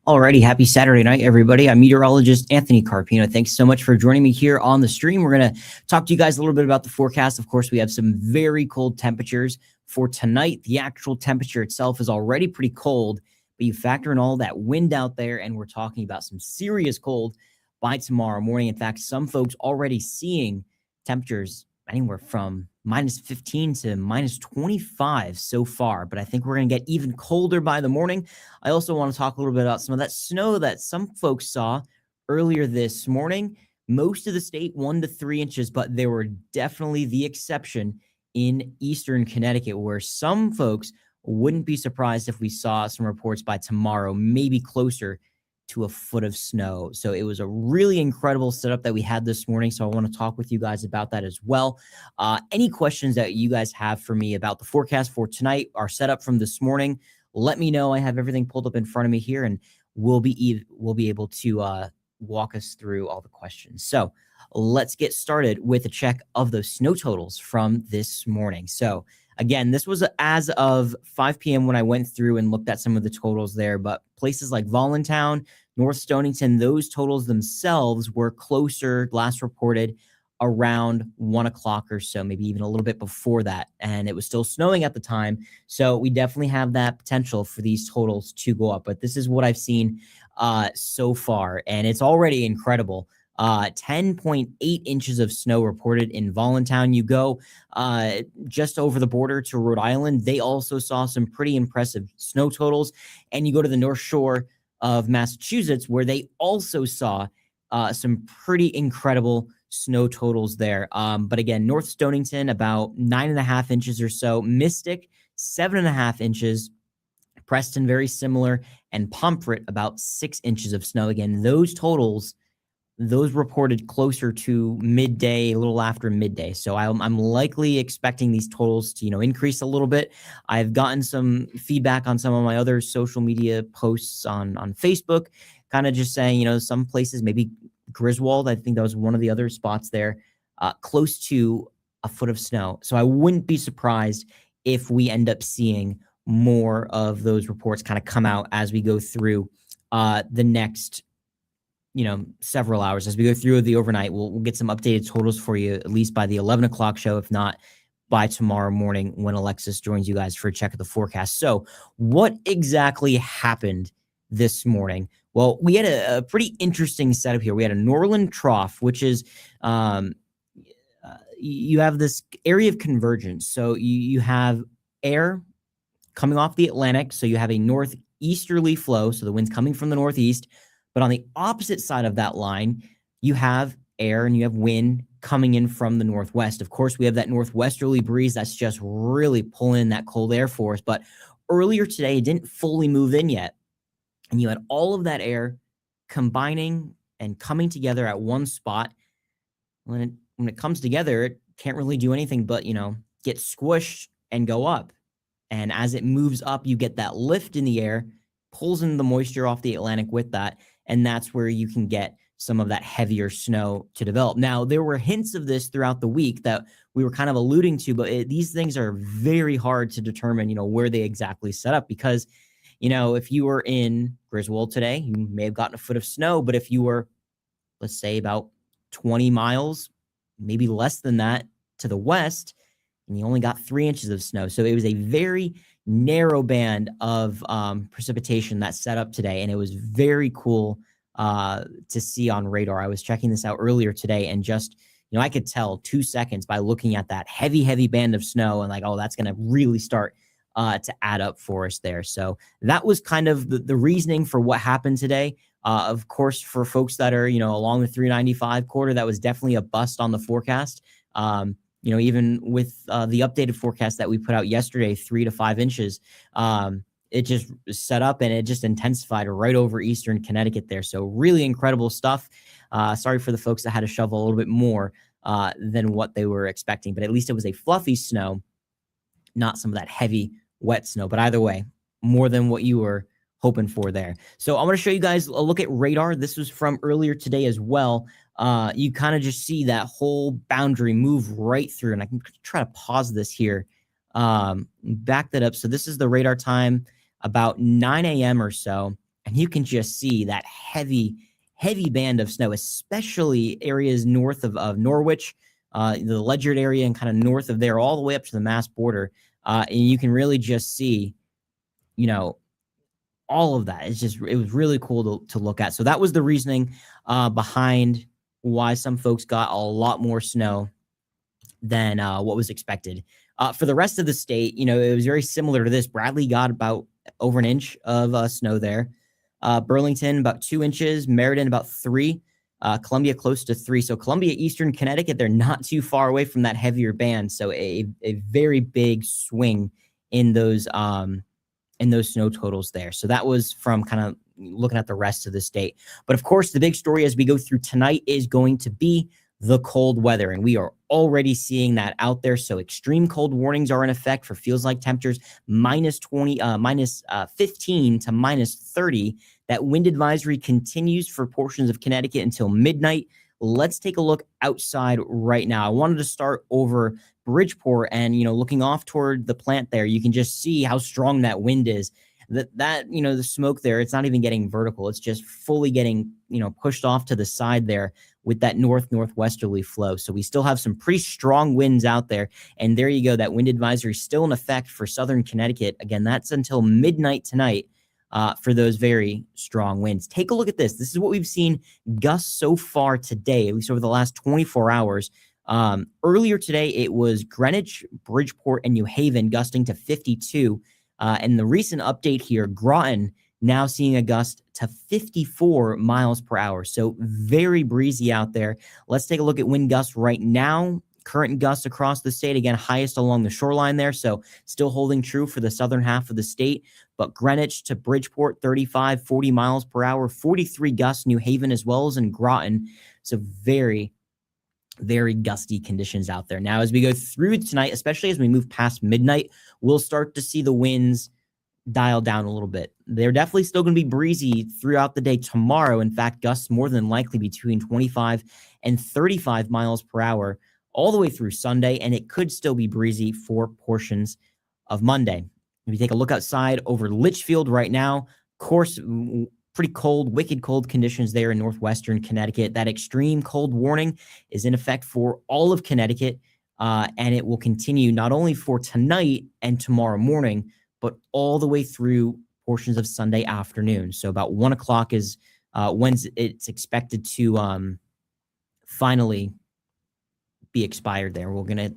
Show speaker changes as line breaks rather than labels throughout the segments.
Alrighty, happy Saturday night, everybody. I'm meteorologist Anthony Carpino. Thanks so much for joining me here on the stream. We're going to talk to you guys a little bit about the forecast. Of course, we have some very cold temperatures for tonight. The actual temperature itself is already pretty cold, but you factor in all that wind out there, and we're talking about some serious cold by tomorrow morning. In fact, some folks already seeing temperatures anywhere from minus 15 to minus 25 so far, but I think we're going to get even colder by the morning. I also want to talk a little bit about some of that snow that some folks saw earlier this morning. Most of the state 1 to 3 inches, but there were definitely the exception in eastern Connecticut, where some folks wouldn't be surprised if we saw some reports by tomorrow, maybe closer to a foot of snow. So it was a really incredible setup that we had this morning. So I want to talk with you guys about that as well. Any questions that you guys have for me about the forecast for tonight, our setup from this morning, let me know. I have everything pulled up in front of me here, and we'll be able to walk us through all the questions. So let's get started with a check of those snow totals from this morning. So again, this was as of 5 p.m. when I went through and looked at some of the totals there, but places like Voluntown, North Stonington, those totals themselves were closer, last reported around 1 o'clock or so, maybe even a little bit before that. And it was still snowing at the time. So we definitely have that potential for these totals to go up. But this is what I've seen so far, and it's already incredible. 10.8 inches of snow reported in Voluntown. You go just over the border to Rhode Island, they also saw some pretty impressive snow totals. And you go to the North Shore of Massachusetts, where they also saw some pretty incredible snow totals there. But again, North Stonington, about 9.5 inches or so. Mystic, 7.5 inches. Preston, very similar. And Pomfret, about 6 inches of snow. Again, those totals, those reported closer to midday, a little after midday. So I'm likely expecting these totals to, increase a little bit. I've gotten some feedback on some of my other social media posts on Facebook, kind of just saying, some places, maybe Griswold, I think that was one of the other spots there, close to a foot of snow. So I wouldn't be surprised if we end up seeing more of those reports kind of come out as we go through the next several hours. As we go through the overnight, we'll get some updated totals for you, at least by the 11 o'clock show, if not by tomorrow morning when Alexis joins you guys for a check of the forecast. So what exactly happened this morning? Well, we had a pretty interesting setup here. We had a Norland trough, which is you have this area of convergence. So you have air coming off the Atlantic. So you have a northeasterly flow. So the wind's coming from the northeast. But on the opposite side of that line, you have air and you have wind coming in from the northwest. Of course, we have that northwesterly breeze that's just really pulling that cold air for us. But earlier today, it didn't fully move in yet. And you had all of that air combining and coming together at one spot. When it comes together, it can't really do anything but, get squished and go up. And as it moves up, you get that lift in the air, pulls in the moisture off the Atlantic with that. And that's where you can get some of that heavier snow to develop. Now, there were hints of this throughout the week that we were kind of alluding to, but these things are very hard to determine, where they exactly set up. Because, if you were in Griswold today, you may have gotten a foot of snow. But if you were, let's say, about 20 miles, maybe less than that to the west, and you only got 3 inches of snow. So it was a very narrow band of precipitation that set up today, and it was very cool to see on radar. I was checking this out earlier today, and just, I could tell 2 seconds by looking at that heavy band of snow and like, oh, that's going to really start to add up for us there. So that was kind of the reasoning for what happened today. Of course, for folks that are, along the 395 quarter, that was definitely a bust on the forecast. Even with the updated forecast that we put out yesterday, 3 to 5 inches, it just set up and it just intensified right over eastern Connecticut there. So really incredible stuff. Sorry for the folks that had to shovel a little bit more than what they were expecting, but at least it was a fluffy snow, not some of that heavy, wet snow. But either way, more than what you were hoping for there. So I'm going to show you guys a look at radar. This was from earlier today as well. You kind of just see that whole boundary move right through. And I can try to pause this here, back that up. So this is the radar time about 9 a.m. or so. And you can just see that heavy band of snow, especially areas north of Norwich, the Ledyard area, and kind of north of there, all the way up to the Mass border. And you can really just see, all of that. It was really cool to look at. So that was the reasoning behind why some folks got a lot more snow than what was expected. For the rest of the state, it was very similar to this. Bradley got about over an inch of snow there. Burlington, about 2 inches. Meriden, about 3. Columbia, close to 3. So Columbia, Eastern Connecticut, they're not too far away from that heavier band. So a very big swing in those snow totals there. So that was from kind of looking at the rest of the state. But of course, the big story as we go through tonight is going to be the cold weather. And we are already seeing that out there. So extreme cold warnings are in effect for feels like temperatures minus 15 to minus 30. That wind advisory continues for portions of Connecticut until midnight. Let's take a look outside right now. I wanted to start over Bridgeport, and looking off toward the plant there, you can just see how strong that wind is. That the smoke there, it's not even getting vertical. It's just fully getting pushed off to the side there with that northwesterly flow. So we still have some pretty strong winds out there. And there you go. That wind advisory is still in effect for southern Connecticut. Again, that's until midnight tonight for those very strong winds. Take a look at this. This is what we've seen gusts so far today, at least over the last 24 hours. Earlier today, it was Greenwich, Bridgeport, and New Haven gusting to 52. And the recent update here, Groton now seeing a gust to 54 miles per hour. So very breezy out there. Let's take a look at wind gusts right now. Current gusts across the state, again, highest along the shoreline there. So still holding true for the southern half of the state. But Greenwich to Bridgeport, 35, 40 miles per hour, 43 gusts, New Haven as well as in Groton. So very, very gusty conditions out there. Now, as we go through tonight, especially as we move past midnight, we'll start to see the winds dial down a little bit. They're definitely still going to be breezy throughout the day tomorrow. In fact, gusts more than likely between 25 and 35 miles per hour all the way through Sunday, and it could still be breezy for portions of Monday. If you take a look outside over Litchfield right now, of course, pretty cold, wicked cold conditions there in northwestern Connecticut. That extreme cold warning is in effect for all of Connecticut, and it will continue not only for tonight and tomorrow morning, but all the way through portions of Sunday afternoon. So about 1 o'clock is when it's expected to finally be expired there. We're going to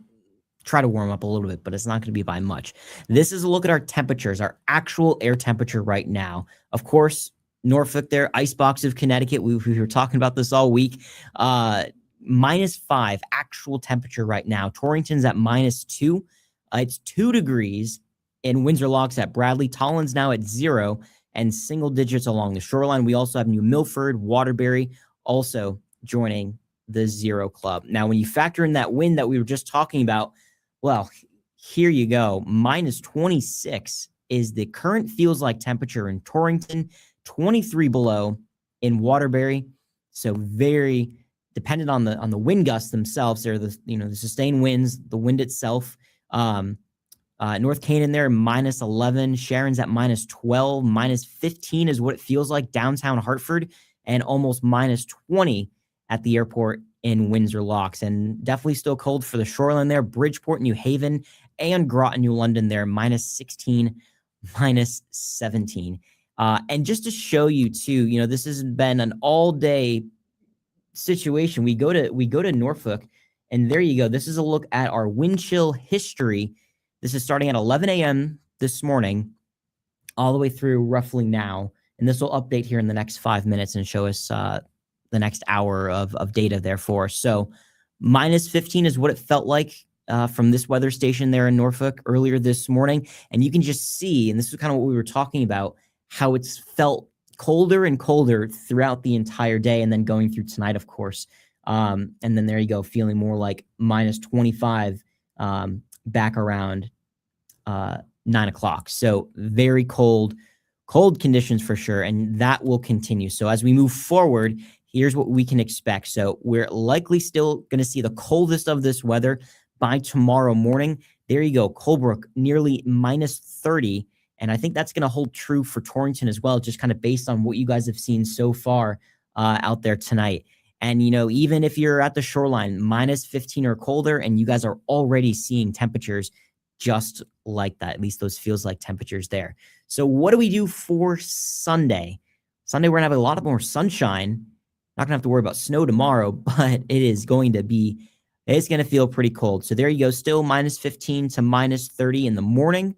try to warm up a little bit, but it's not going to be by much. This is a look at our temperatures, our actual air temperature right now. Of course, Norfolk there, icebox of Connecticut. We were talking about this all week. -5 actual temperature right now. Torrington's at -2. It's 2 degrees in Windsor Locks at Bradley. Tolland's now at 0 and single digits along the shoreline. We also have New Milford, Waterbury also joining the 0 club. Now, when you factor in that wind that we were just talking about, well, here you go. -26 is the current feels like temperature in Torrington, 23 below in Waterbury. So very dependent on the wind gusts themselves. They're the sustained winds, the wind itself. North Canaan there, -11. Sharon's at -12. -15 is what it feels like downtown Hartford, and almost -20 at the airport in Windsor Locks. And definitely still cold for the shoreline there. Bridgeport, New Haven, and Groton, New London there, -16, -17. And just to show you too, this has been an all-day situation. We go to Norfolk, and there you go. This is a look at our wind chill history. This is starting at 11 a.m. this morning, all the way through roughly now. And this will update here in the next 5 minutes and show us the next hour of data, therefore. So -15 is what it felt like from this weather station there in Norfolk earlier this morning. And you can just see, and this is kind of what we were talking about, how it's felt colder and colder throughout the entire day, and then going through tonight, of course. And then there you go, feeling more like -25 back around 9 o'clock. So very cold conditions for sure, and that will continue. So as we move forward, here's what we can expect. So we're likely still going to see the coldest of this weather by tomorrow morning. There you go. Colebrook, nearly -30 And I think that's going to hold true for Torrington as well, just kind of based on what you guys have seen so far out there tonight. And, even if you're at the shoreline, minus 15 or colder, and you guys are already seeing temperatures just like that, at least those feels like temperatures there. So what do we do for Sunday? Sunday, we're going to have a lot more sunshine. Not going to have to worry about snow tomorrow, but it's going to feel pretty cold. So there you go. Still minus 15 to minus 30 in the morning.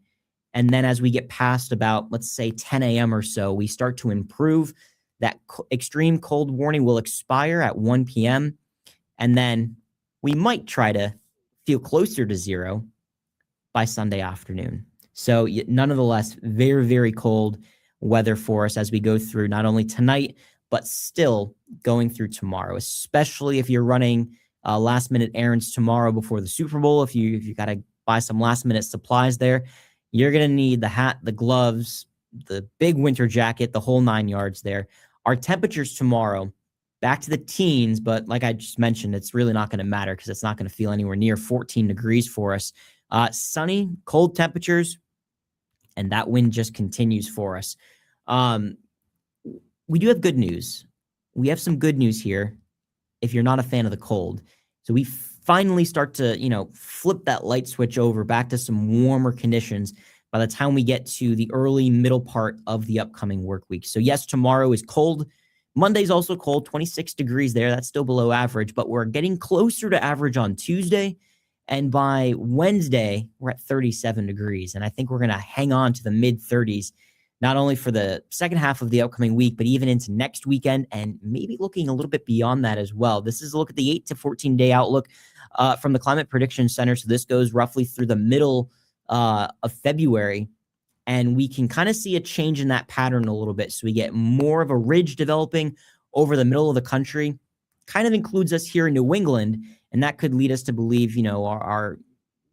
And then as we get past about, let's say 10 a.m. or so, we start to improve. That extreme cold warning will expire at 1 p.m. And then we might try to feel closer to zero by Sunday afternoon. So nonetheless, very, very cold weather for us as we go through not only tonight, but still going through tomorrow, especially if you're running last minute errands tomorrow before the Super Bowl. If you got to buy some last minute supplies there, you're going to need the hat, the gloves, the big winter jacket, the whole 9 yards there. Our temperatures tomorrow, back to the teens, but like I just mentioned, it's really not going to matter because it's not going to feel anywhere near 14 degrees for us. Sunny, cold temperatures, and that wind just continues for us. We do have good news. We have some good news here if you're not a fan of the cold. So we finally start to, flip that light switch over back to some warmer conditions by the time we get to the early middle part of the upcoming work week. So yes, tomorrow is cold. Monday's also cold, 26 degrees there. That's still below average, but we're getting closer to average on Tuesday. And by Wednesday, we're at 37 degrees. And I think we're going to hang on to the mid 30s, not only for the second half of the upcoming week, but even into next weekend and maybe looking a little bit beyond that as well. This is a look at the 8 to 14 day outlook from the Climate Prediction Center. So this goes roughly through the middle of February. And we can kind of see a change in that pattern a little bit. So we get more of a ridge developing over the middle of the country, kind of includes us here in New England. And that could lead us to believe, our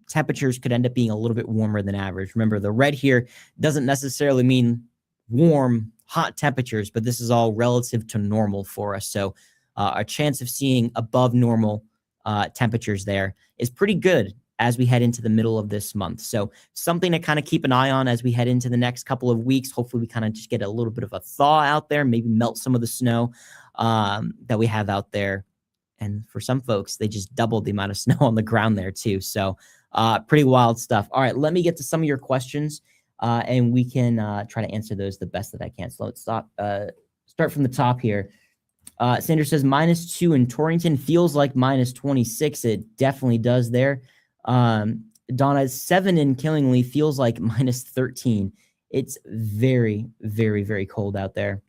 temperatures could end up being a little bit warmer than average. Remember, the red here doesn't necessarily mean warm, hot temperatures, but this is all relative to normal for us. So our chance of seeing above normal temperatures there is pretty good as we head into the middle of this month. So something to kind of keep an eye on as we head into the next couple of weeks. Hopefully we kind of just get a little bit of a thaw out there, maybe melt some of the snow that we have out there. And for some folks, they just doubled the amount of snow on the ground there too. So pretty wild stuff. All right, let me get to some of your questions and we can try to answer those the best that I can. So let's start from the top here. Sanders says -2 in Torrington feels like -26. It definitely does there. Donna, 7 in Killingly feels like -13. It's very, very, very cold out there.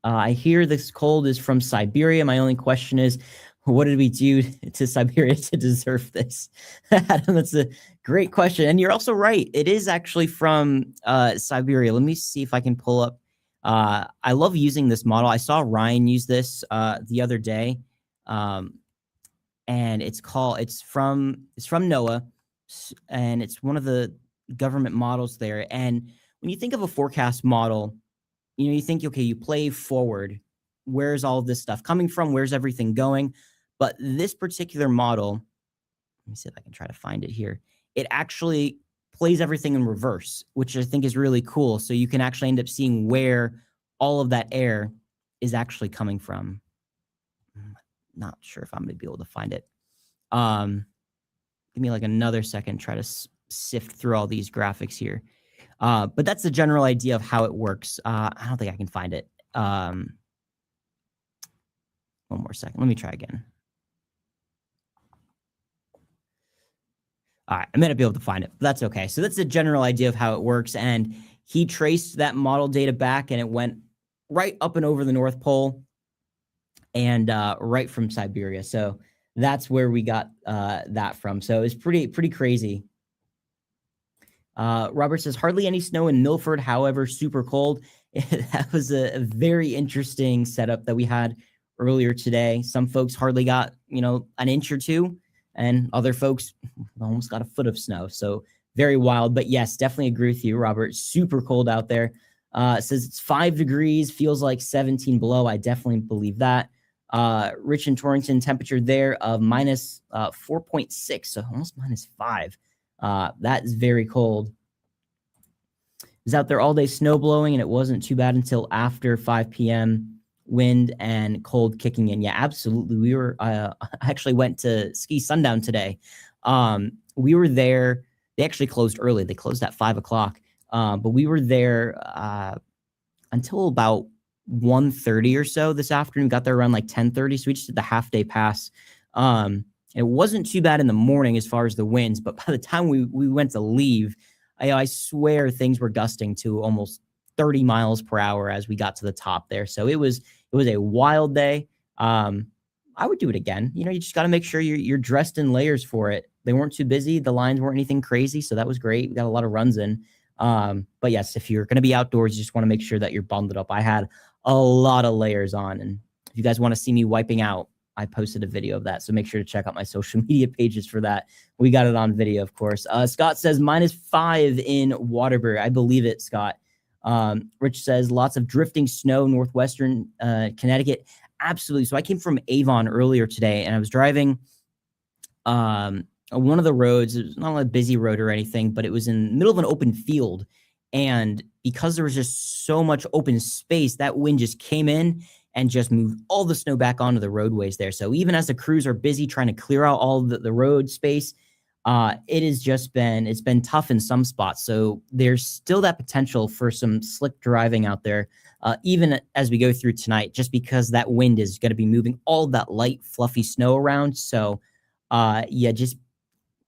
I hear this cold is from Siberia. My only question is, what did we do to Siberia to deserve this? Adam, that's a great question. And you're also right. It is actually from Siberia. Let me see if I can pull up. I love using this model. I saw Ryan use this the other day. And it's from NOAA, and it's one of the government models there. And when you think of a forecast model, you think, okay, you play forward. Where's all of this stuff coming from? Where's everything going? But this particular model, let me see if I can try to find it here. It actually plays everything in reverse, which I think is really cool. So you can actually end up seeing where all of that air is actually coming from. Not sure if I'm going to be able to find it. Give me like another second, try to sift through all these graphics here. But that's the general idea of how it works. I don't think I can find it. One more second. Let me try again. All right, I may not be able to find it, but that's okay. So that's the general idea of how it works. And he traced that model data back, and it went right up and over the North Pole and right from Siberia. So that's where we got that from. So it's pretty crazy. Robert says, hardly any snow in Milford, however, super cold. That was a very interesting setup that we had earlier today. Some folks hardly got, an inch or two, and other folks almost got a foot of snow. So very wild. But yes, definitely agree with you, Robert. Super cold out there. Says it's 5 degrees, feels like 17 below. I definitely believe that. Rich in Torrington, temperature there of minus 4.6, so almost -5. That is very cold. was out there all day snow blowing, and it wasn't too bad until after 5 p.m. Wind and cold kicking in. Yeah, absolutely. We were I actually went to ski sundown today. We were there. They actually closed early. They closed at 5 o'clock. But we were there until about 1:30 or so this afternoon. Got there around like 10:30. So we just did the half day pass. It wasn't too bad in the morning as far as the winds, but by the time we went to leave, I swear things were gusting to almost 30 miles per hour as we got to the top there. So it was a wild day. I would do it again. You just got to make sure you're dressed in layers for it. They weren't too busy. The lines weren't anything crazy. So that was great. We got a lot of runs in. But yes, if you're going to be outdoors, you just want to make sure that you're bundled up. I had a lot of layers on. And if you guys want to see me wiping out, I posted a video of that. So make sure to check out my social media pages for that. We got it on video, of course. Scott says -5 in Waterbury. I believe it, Scott. Rich says lots of drifting snow, northwestern Connecticut. Absolutely. So I came from Avon earlier today, and I was driving one of the roads. It was not a busy road or anything, but it was in the middle of an open field. And because there was just so much open space, that wind just came in and just moved all the snow back onto the roadways there. So even as the crews are busy trying to clear out all the road space, it's been tough in some spots. So there's still that potential for some slick driving out there, even as we go through tonight, just because that wind is going to be moving all that light, fluffy snow around. So just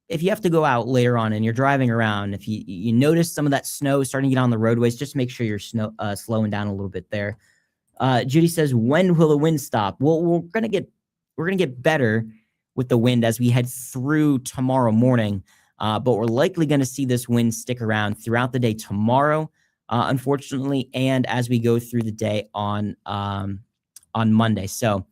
if you have to go out later on and you're driving around, if you notice some of that snow starting to get on the roadways, just make sure you're slowing down a little bit there. Judy says, when will the wind stop? Well, we're gonna get better with the wind as we head through tomorrow morning, but we're likely going to see this wind stick around throughout the day tomorrow, unfortunately, and as we go through the day on Monday. So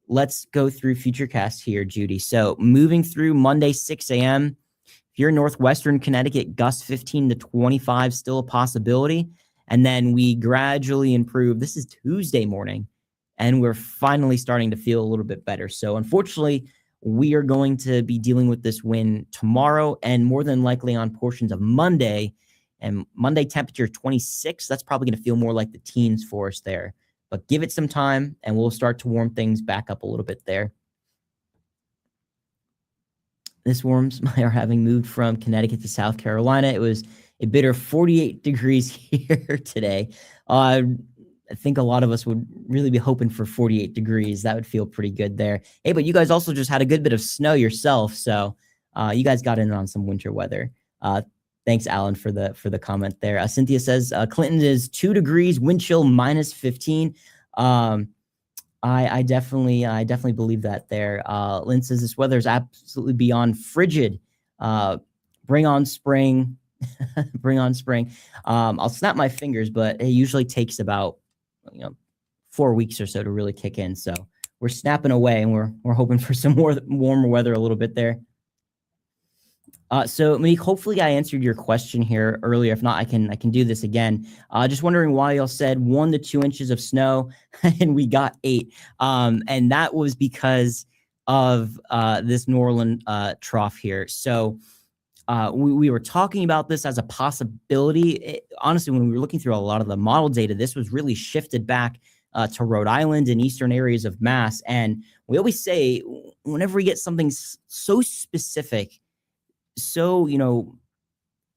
let's go through Futurecast here, Judy. So moving through Monday, 6 a.m., if you're in northwestern Connecticut, gusts 15 to 25, still a possibility. And then we gradually improve. This is Tuesday morning, and we're finally starting to feel a little bit better. So unfortunately, we are going to be dealing with this wind tomorrow and more than likely on portions of Monday. And Monday temperature 26. That's probably going to feel more like the teens for us there. But give it some time, and we'll start to warm things back up a little bit there. This warms are having moved from Connecticut to South Carolina. It was a bitter 48 degrees here today. I think a lot of us would really be hoping for 48 degrees. That would feel pretty good there. Hey, but you guys also just had a good bit of snow yourself. So you guys got in on some winter weather. Thanks, Alan, for the comment there. Cynthia says Clinton is 2 degrees, wind chill -15. I definitely believe that there. Lynn says this weather is absolutely beyond frigid. Bring on spring. Bring on spring. I'll snap my fingers, but it usually takes about 4 weeks or so to really kick in. So we're snapping away, and we're hoping for some more warmer weather a little bit there. So Monique, hopefully I answered your question here earlier. If not, I can do this again. Just wondering why y'all said 1 to 2 inches of snow and we got 8. And that was because of this Norland trough here. So we were talking about this as a possibility. Honestly, when we were looking through a lot of the model data, this was really shifted back to Rhode Island and eastern areas of Mass. And we always say, whenever we get something so specific, so,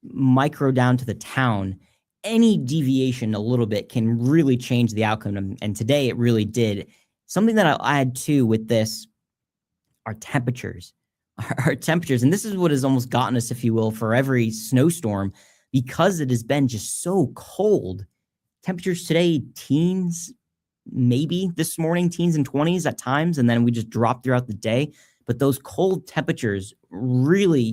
micro down to the town, any deviation a little bit can really change the outcome. And today it really did. Something that I'll add too with this are temperatures. Our temperatures, and this is what has almost gotten us, if you will, for every snowstorm, because it has been just so cold. Temperatures today, teens, maybe this morning, teens and 20s at times, and then we just drop throughout the day. But those cold temperatures really,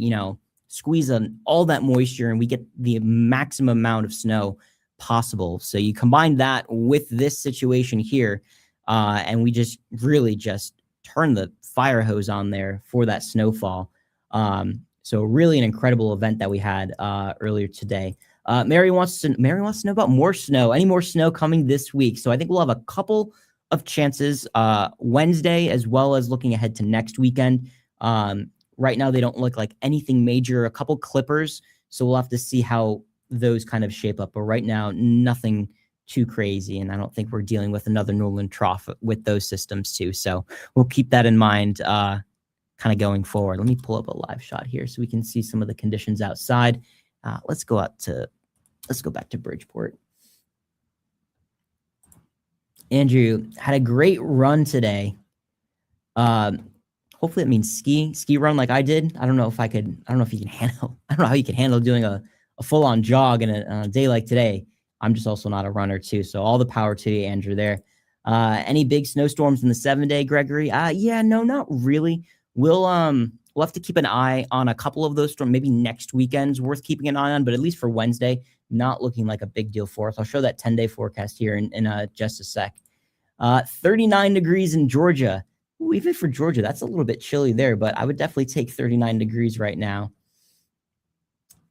squeeze on all that moisture, and we get the maximum amount of snow possible. So you combine that with this situation here, and we just really just turn the fire hose on there for that snowfall. So really an incredible event that we had earlier today. Mary wants to know about more snow. Any more snow coming this week? So I think we'll have a couple of chances Wednesday, as well as looking ahead to next weekend. Right now, they don't look like anything major. A couple clippers, so we'll have to see how those kind of shape up. But right now, nothing too crazy. And I don't think we're dealing with another Northern trough with those systems too. So we'll keep that in mind kind of going forward. Let me pull up a live shot here so we can see some of the conditions outside. Let's go back to Bridgeport. Andrew had a great run today. Hopefully it means ski run like I did. I don't know if you can handle, I don't know how you can handle doing a full-on jog in a day like today. I'm just also not a runner too. So all the power to you, Andrew, there. Any big snowstorms in the 7-day, Gregory? Yeah, no, not really. We'll have to keep an eye on a couple of those storms. Maybe next weekend's worth keeping an eye on, but at least for Wednesday, not looking like a big deal for us. I'll show that 10-day forecast here in just a sec. 39 degrees in Georgia. Ooh, even for Georgia, that's a little bit chilly there, but I would definitely take 39 degrees right now.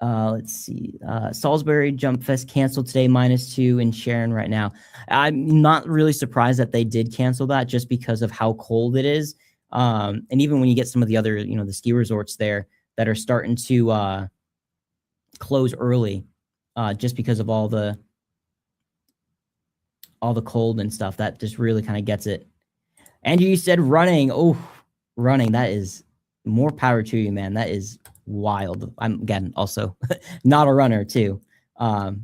Let's see. Salisbury Jump Fest canceled today, -2 in Sharon right now. I'm not really surprised that they did cancel that just because of how cold it is. And even when you get some of the other, the ski resorts there that are starting to close early, just because of all the cold and stuff, that just really kind of gets it. Andrew, you said running. Oh, running. That is more power to you, man. That is wild. I'm again also not a runner too. Is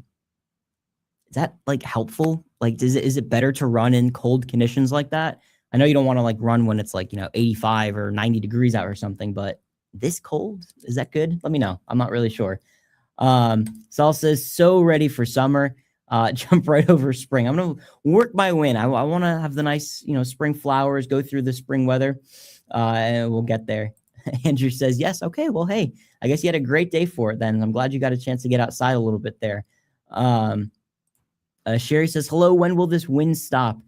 that like helpful? Like, is it better to run in cold conditions like that? I know you don't want to like run when it's like 85 or 90 degrees out or something, but this cold, is that good? Let me know. I'm not really sure. Sal says so ready for summer. Jump right over spring. I'm gonna work my way in. I want to have the nice spring flowers, go through the spring weather, and we'll get there. Andrew says, yes. Okay. Well, hey, I guess you had a great day for it then. I'm glad you got a chance to get outside a little bit there. Sherry says, hello. When will this wind stop?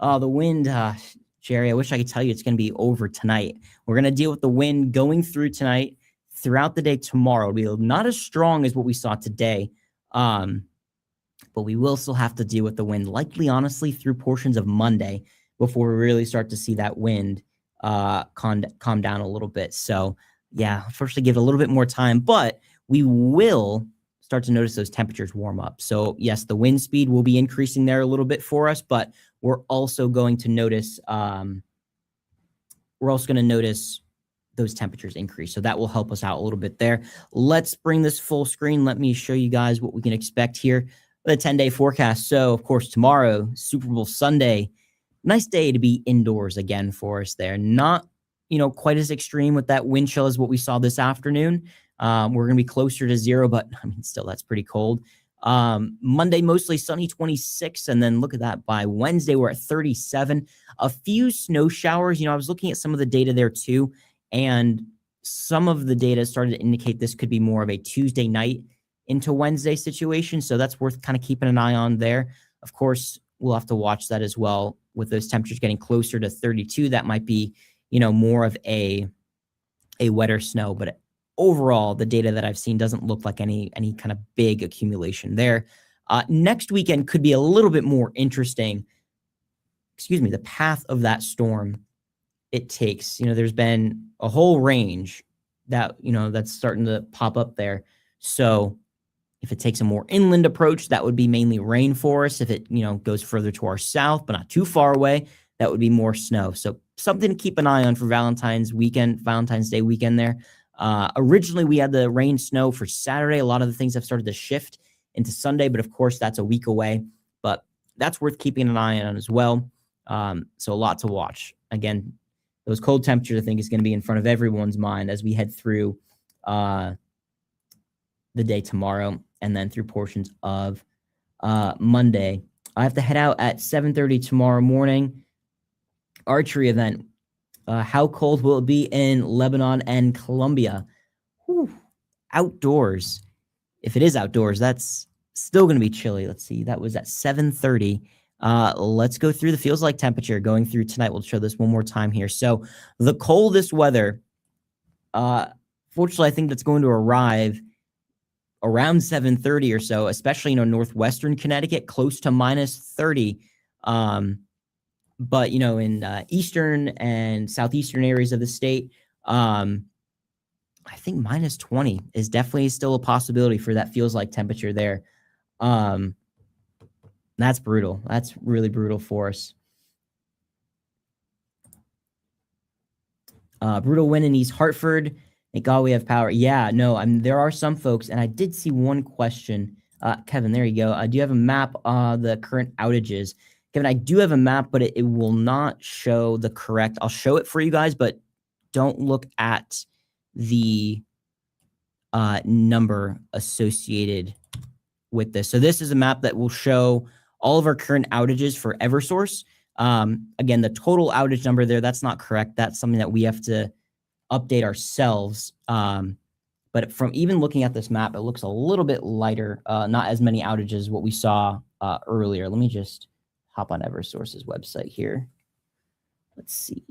The wind, Sherry, I wish I could tell you it's going to be over tonight. We're going to deal with the wind going through tonight, throughout the day tomorrow. It'll be not as strong as what we saw today. But we will still have to deal with the wind, likely, honestly, through portions of Monday before we really start to see that wind calm down a little bit. So yeah, unfortunately give it a little bit more time, but we will start to notice those temperatures warm up. So yes, the wind speed will be increasing there a little bit for us, but we're also going to notice those temperatures increase. So that will help us out a little bit there. Let's bring this full screen. Let me show you guys what we can expect here. The 10-day forecast. So of course, tomorrow, Super Bowl Sunday, nice day to be indoors again for us there. Not, quite as extreme with that wind chill as what we saw this afternoon. We're going to be closer to 0, but I mean, still, that's pretty cold. Monday, mostly sunny, 26. And then look at that. By Wednesday, we're at 37. A few snow showers. I was looking at some of the data there too. And some of the data started to indicate this could be more of a Tuesday night into Wednesday situation. So that's worth kind of keeping an eye on there. Of course, we'll have to watch that as well with those temperatures getting closer to 32. That might be, more of a wetter snow, but overall, the data that I've seen doesn't look like any kind of big accumulation there. Next weekend could be a little bit more interesting. The path of that storm it takes. There's been a whole range that, that's starting to pop up there. So if it takes a more inland approach, that would be mainly rainforest. If it, goes further to our south, but not too far away, that would be more snow. So something to keep an eye on for Valentine's Day weekend there. Originally, we had the rain snow for Saturday. A lot of the things have started to shift into Sunday, but of course, that's a week away. But that's worth keeping an eye on as well. So a lot to watch. Again, those cold temperatures, I think, is going to be in front of everyone's mind as we head through the day tomorrow and then through portions of Monday. I have to head out at 7:30 tomorrow morning. Archery event. How cold will it be in Lebanon and Colombia? Whew. Outdoors. If it is outdoors, that's still going to be chilly. Let's see. That was at 7:30. Let's go through the feels like temperature going through tonight. We'll show this one more time here. So the coldest weather, fortunately, I think that's going to arrive around 7:30 or so, especially, northwestern Connecticut, close to -30. But, in eastern and southeastern areas of the state, I think minus 20 is definitely still a possibility for that feels like temperature there. That's brutal. That's really brutal for us. Brutal win in East Hartford. Thank God we have power. Yeah, no, there are some folks, and I did see one question. Kevin, there you go. Do you have a map the current outages? Kevin, I do have a map, but it will not show the correct. I'll show it for you guys, but don't look at the number associated with this. So this is a map that will show all of our current outages for Eversource. Again, the total outage number there, that's not correct. That's something that we have to update ourselves. But from even looking at this map, it looks a little bit lighter, not as many outages as what we saw earlier. Let me just hop on Eversource's website here. Let's see.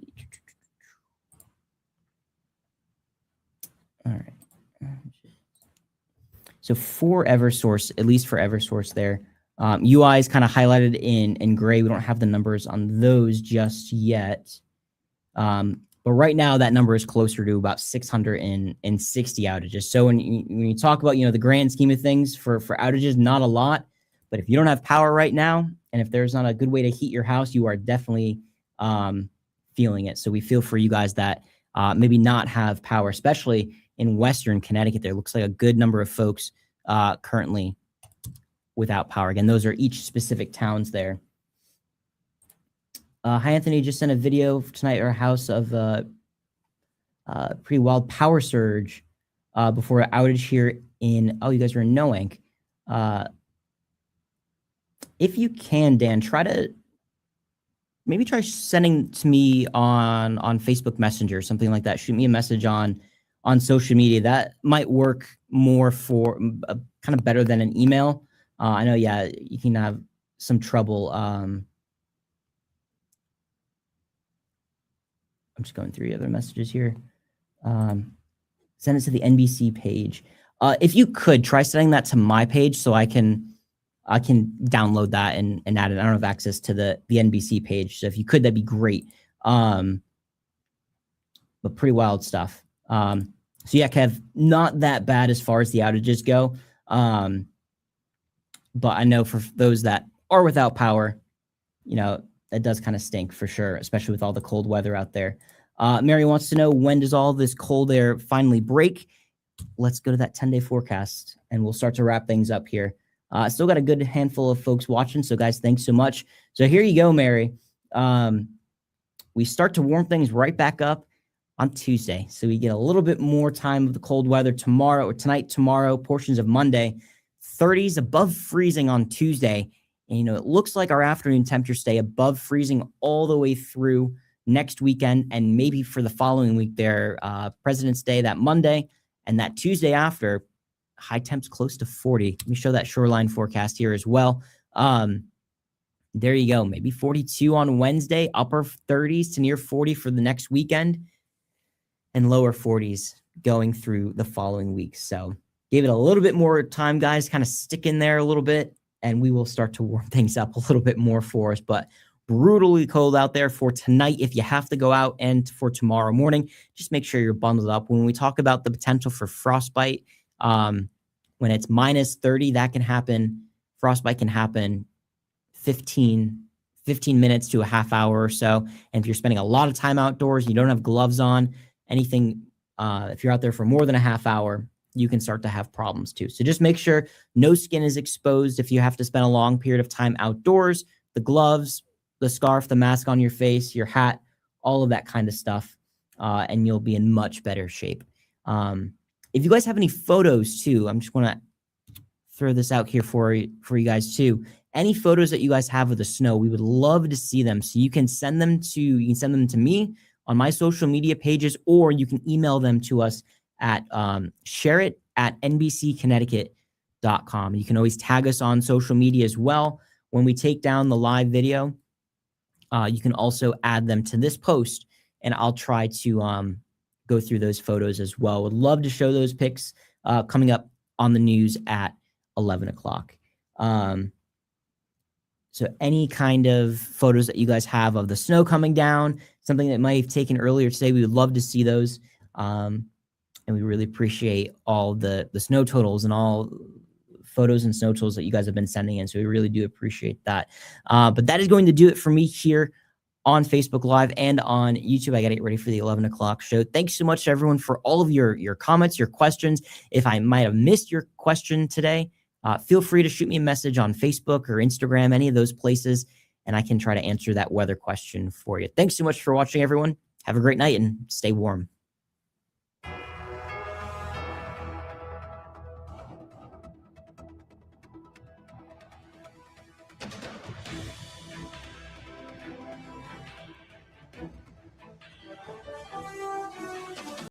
All right. So for Eversource, at least for Eversource there, UI is kind of highlighted in gray. We don't have the numbers on those just yet. But right now, that number is closer to about 660 outages. So when you talk about, the grand scheme of things for outages, not a lot. But if you don't have power right now, and if there's not a good way to heat your house, you are definitely feeling it. So we feel for you guys that maybe not have power, especially in Western Connecticut. There looks like a good number of folks currently without power. Again, those are each specific towns there. Hi, Anthony. Just sent a video tonight at our house of pretty wild power surge before an outage here in, you guys are in Noank. If you can, Dan, maybe try sending to me on Facebook Messenger, something like that. Shoot me a message on social media. That might work more for kind of better than an email. I know, yeah, you can have some trouble. I'm just going through the other messages here. Send it to the NBC page. If you could, try sending that to my page so I can download that and add it. I don't have access to the NBC page, so if you could, that'd be great. But pretty wild stuff. So yeah, Kev, not that bad as far as the outages go. But I know for those that are without power, that does kind of stink for sure, especially with all the cold weather out there. Mary wants to know, when does all this cold air finally break? Let's go to that 10-day forecast, and we'll start to wrap things up here. Still got a good handful of folks watching, so guys, thanks so much. So here you go, Mary. We start to warm things right back up on Tuesday, so we get a little bit more time of the cold weather tomorrow, portions of Monday. 30s above freezing on Tuesday. And, it looks like our afternoon temperatures stay above freezing all the way through next weekend, and maybe for the following week there, President's Day, that Monday, and that Tuesday after, high temps close to 40. Let me show that shoreline forecast here as well. There you go. Maybe 42 on Wednesday, upper 30s to near 40 for the next weekend, and lower 40s going through the following week. So give it a little bit more time, guys, kind of stick in there a little bit, and we will start to warm things up a little bit more for us. But brutally cold out there for tonight if you have to go out, and for tomorrow morning, just make sure you're bundled up. When we talk about the potential for frostbite, when it's minus 30, that can happen. Frostbite can happen 15 minutes to a half hour or so. And if you're spending a lot of time outdoors, you don't have gloves on, anything, if you're out there for more than a half hour, you can start to have problems too. So just make sure no skin is exposed if you have to spend a long period of time outdoors. The gloves, the scarf, the mask on your face, your hat, all of that kind of stuff, and you'll be in much better shape. If you guys have any photos too, I'm just going to throw this out here for you guys too. Any photos that you guys have of the snow, we would love to see them. So you can send them to me on my social media pages, or you can email them to us at shareIt@nbcconnecticut.com. You can always tag us on social media as well. When we take down the live video, you can also add them to this post, and I'll try to go through those photos as well. Would love to show those pics coming up on the news at 11 o'clock. So any kind of photos that you guys have of the snow coming down, something that might have taken earlier today, we would love to see those. and we really appreciate all the snow totals and all photos and snow totals that you guys have been sending in. So we really do appreciate that. But that is going to do it for me here on Facebook Live and on YouTube. I got to get ready for the 11 o'clock show. Thanks so much to everyone for all of your comments, your questions. If I might have missed your question today, feel free to shoot me a message on Facebook or Instagram, any of those places, and I can try to answer that weather question for you. Thanks so much for watching, everyone. Have a great night and stay warm.